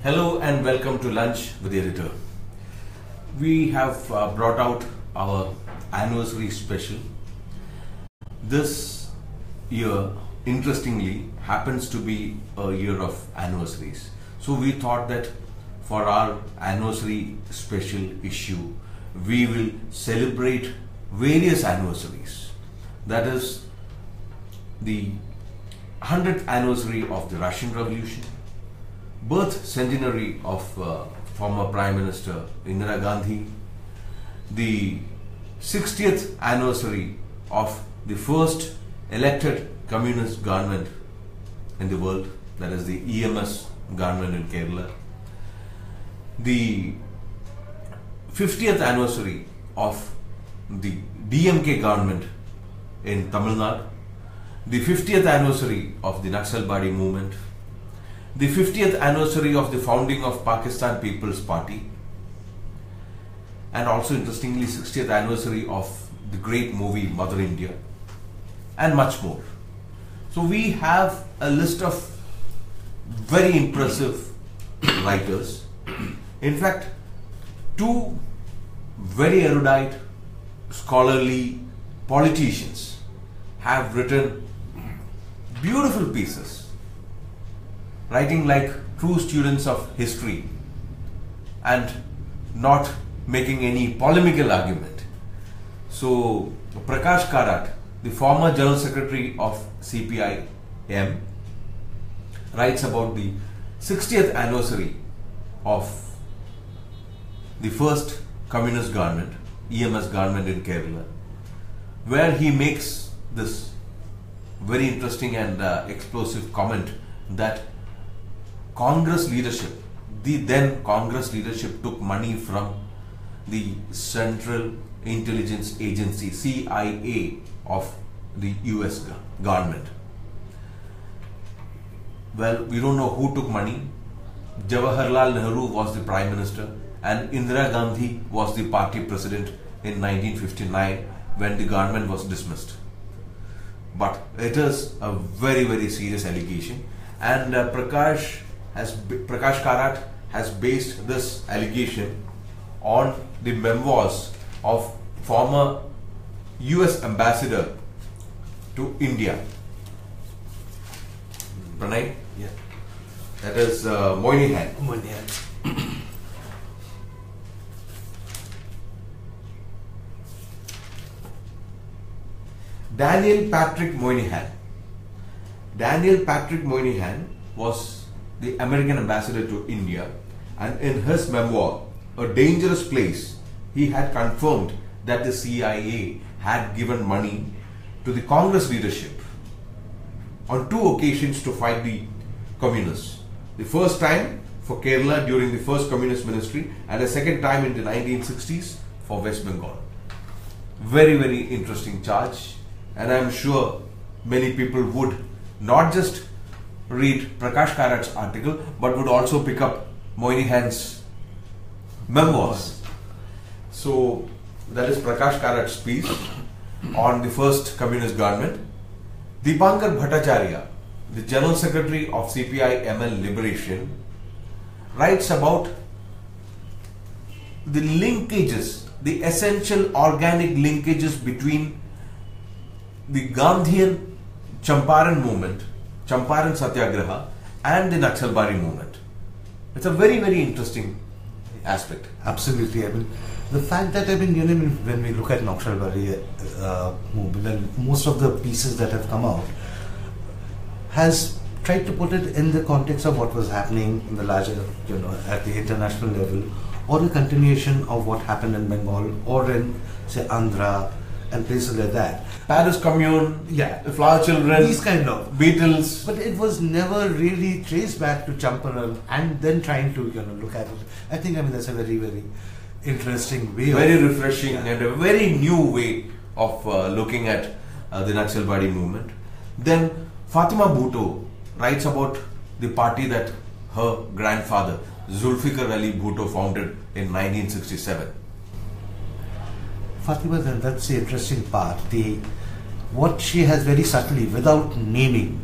Hello and welcome to Lunch with the Editor. We have brought out our anniversary special. This year, interestingly, happens to be a year of anniversaries. So we thought that for our anniversary special issue, we will celebrate various anniversaries. That is the 100th anniversary of the Russian Revolution, birth centenary of former Prime Minister Indira Gandhi, the 60th anniversary of the first elected communist government in the world, that is the EMS government in Kerala, the 50th anniversary of the DMK government in Tamil Nadu, the 50th anniversary of the Naxalbari movement, the 50th anniversary of the founding of Pakistan People's Party, and also interestingly 60th anniversary of the great movie Mother India, and much more. So we have a list of very impressive writers. In fact, two very erudite, scholarly politicians have written beautiful pieces, writing like true students of history and not making any polemical argument. So Prakash Karat, the former General Secretary of CPI-M, writes about the 60th anniversary of the first communist government, EMS government in Kerala, where he makes this very interesting and explosive comment that Congress leadership, the then Congress leadership, took money from the Central Intelligence Agency, CIA, of the US government. Well, we don't know who took money. Jawaharlal Nehru was the Prime Minister and Indira Gandhi was the party president in 1959 when the government was dismissed. But it is a very, very serious allegation, and Prakash Karat has based this allegation on the memoirs of former US ambassador to India. Pranay? Yeah. That is Moynihan. Moynihan. Daniel Patrick Moynihan. Daniel Patrick Moynihan was the American ambassador to India, and in his memoir, A Dangerous Place, he had confirmed that the CIA had given money to the Congress leadership on two occasions to fight the communists. The first time for Kerala during the first communist ministry, and a second time in the 1960s for West Bengal. Very, very interesting charge. And I am sure many people would not just read Prakash Karat's article, but would also pick up Moynihan's memoirs. So that is Prakash Karat's piece on the first communist government. Dipankar Bhattacharya, the General Secretary of CPI-ML Liberation, writes about the linkages, the essential organic linkages between the Gandhian Champaran movement, Champaran Satyagraha, and the Naxalbari movement. It's a very, very interesting aspect. Absolutely. I mean, the fact that, when we look at Naxalbari movement, and most of the pieces that have come out has tried to put it in the context of what was happening in the larger, at the international level, or a continuation of what happened in Bengal, or in, say, Andhra, and places like that. Paris Commune, yeah, the Flower Children, these kind of Beatles. But it was never really traced back to Champaran and then trying to look at it. I think that's a very, very interesting way. Very refreshing and a very new way of looking at the Naxalbari movement. Then Fatima Bhutto writes about the party that her grandfather Zulfikar Ali Bhutto founded in 1967. Fatima, then that's the interesting part. What she has very subtly, without naming,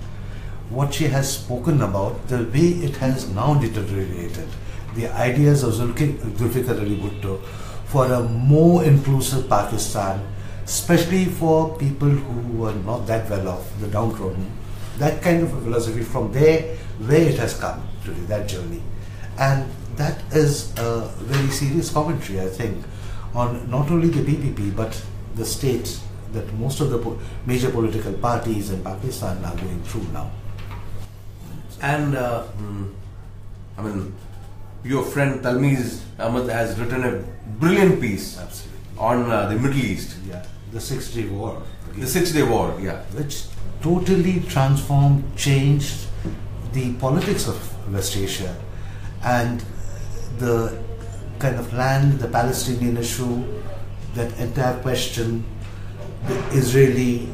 what she has spoken about, the way it has now deteriorated, the ideas of Zulfikar Ali Bhutto for a more inclusive Pakistan, especially for people who were not that well off, the downtrodden, that kind of a philosophy from there, where it has come today, that journey. And that is a very serious commentary, I think, on not only the PPP but the state that most of the major political parties in Pakistan are going through now. And I mean, your friend Talmiz Ahmed has written a brilliant piece. Absolutely. On the Middle East. Yeah, the 6-Day War. The 6-Day War, yeah. Which totally transformed, changed the politics of West Asia, and the kind of land, the Palestinian issue, that entire question, the Israeli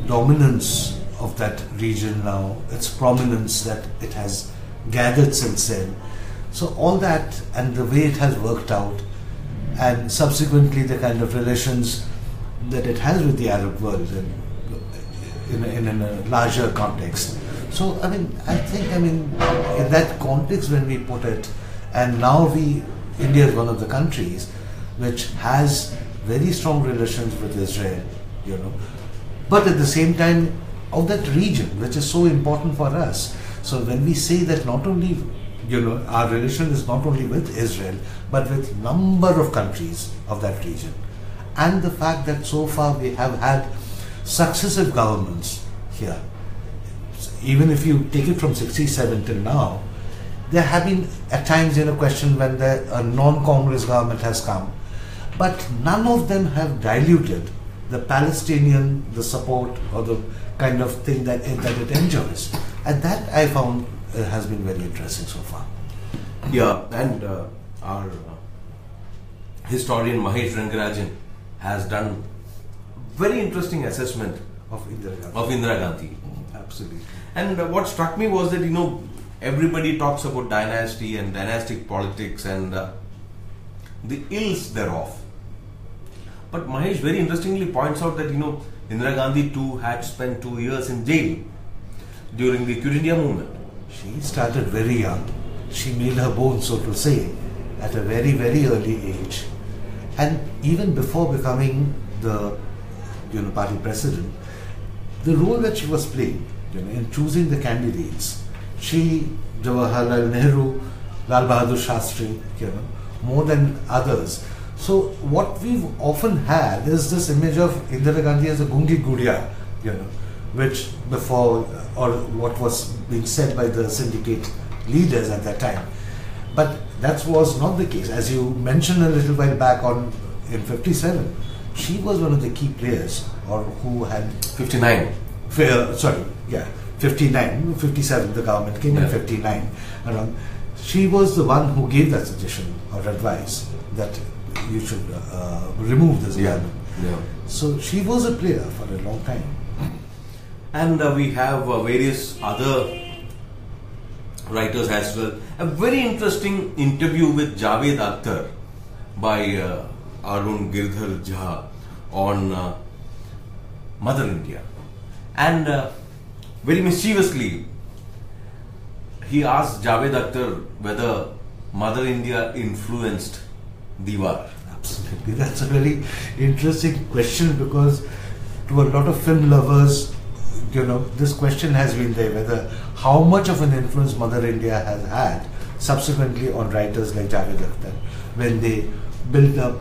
dominance of that region now, its prominence that it has gathered since then. So all that and the way it has worked out, and subsequently the kind of relations that it has with the Arab world in a larger context. So I think in that context when we put it, and now India is one of the countries which has very strong relations with Israel, but at the same time of that region which is so important for us. So when we say that not only our relation is not only with Israel but with number of countries of that region, and the fact that so far we have had successive governments here, even if you take it from 67 till now, there have been at times question when a non-Congress government has come, but none of them have diluted the Palestinian, the support or the kind of thing that it enjoys. And that I found has been very interesting so far. Yeah, and our historian Mahesh Rangarajan has done very interesting assessment Of Indira Gandhi. Absolutely. And what struck me was that, everybody talks about dynasty and dynastic politics and the ills thereof. But Mahesh very interestingly points out that, Indira Gandhi too had spent 2 years in jail during the Quit India movement. She started very young. She made her bones, so to say, at a very, very early age. And even before becoming the party president, the role that she was playing in choosing the candidates, Jawaharlal Nehru, Lal Bahadur Shastri, more than others. So what we've often had is this image of Indira Gandhi as a gungi gudiya, which before, or what was being said by the syndicate leaders at that time. But that was not the case. As you mentioned a little while back in 57, she was one of the key players, or who had 59. 59, 57, the government came in 59 around. She was the one who gave that suggestion or advice that you should remove this government. Yeah. So she was a player for a long time. And we have various other writers as well. A very interesting interview with Javed Akhtar by Arun Girdhar Jha on Mother India. And very mischievously, he asked Javed Akhtar whether Mother India influenced Tiwari. Absolutely. That's a very interesting question, because to a lot of film lovers, this question has been there, whether how much of an influence Mother India has had subsequently on writers like Javed Akhtar when they built up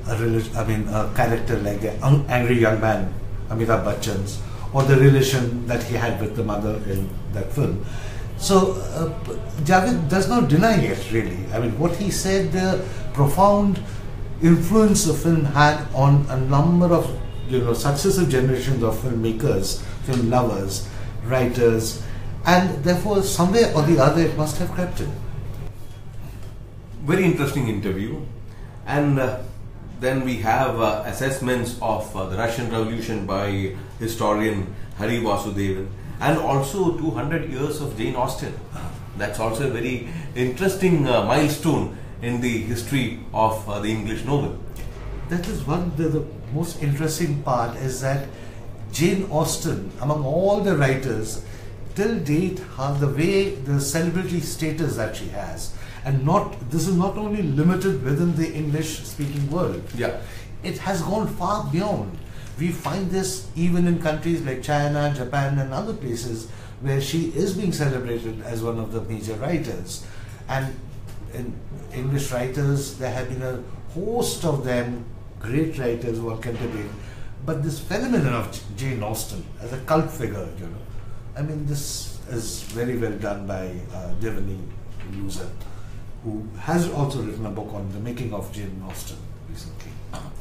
a character like the angry young man Amitabh Bachchan's, or the relation that he had with the mother in that film. So Javed does not deny it, really. What he said, the profound influence the film had on a number of successive generations of filmmakers, film lovers, writers, and therefore somewhere or the other it must have crept in. Very interesting interview. And then we have assessments of the Russian Revolution by historian Hari Vasudevan, and also 200 years of Jane Austen. That's also a very interesting milestone in the history of the English novel. That is the most interesting part, is that Jane Austen, among all the writers, till date, how the way the celebrity status that she has, and this is not only limited within the English-speaking world. Yeah. It has gone far beyond. We find this even in countries like China, Japan, and other places where she is being celebrated as one of the major writers. And in English writers, there have been a host of them, great writers who are contributing. But this phenomenon of Jane Austen as a cult figure, I mean, this is very well done by Tiwari user, who has also written a book on the making of Jane Austen recently.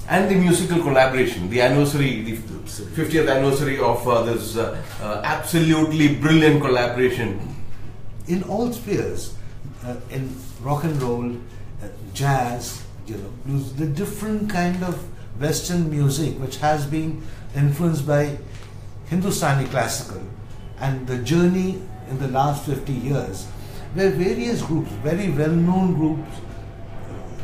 And the musical collaboration, the anniversary, the 50th anniversary of this absolutely brilliant collaboration. In all spheres, in rock and roll, jazz, blues, the different kind of Western music which has been influenced by Hindustani classical, and the journey in the last 50 years, where various groups, very well-known groups,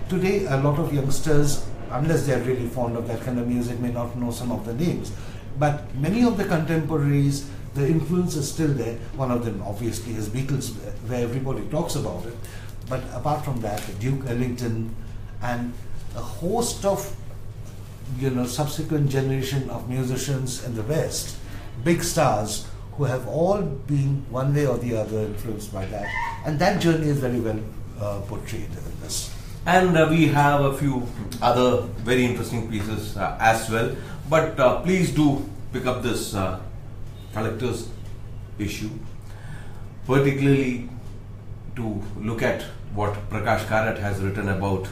today a lot of youngsters, unless they are really fond of that kind of music, may not know some of the names. But many of the contemporaries, the influence is still there. One of them obviously is Beatles, where everybody talks about it. But apart from that, Duke Ellington and a host of subsequent generation of musicians in the West, big stars who have all been one way or the other influenced by that. And that journey is very well portrayed in this. And we have a few other very interesting pieces as well. But please do pick up this collector's issue, particularly to look at what Prakash Karat has written about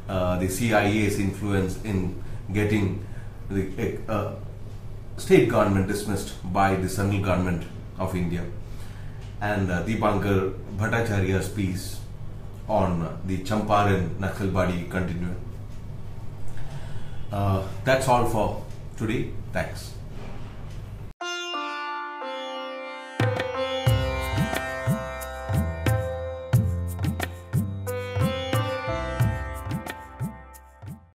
the CIA's influence in getting the state government dismissed by the central government of India, and Deepankar Bhattacharya's piece on the Champaran Naxalbari continuum. That's all for today. Thanks.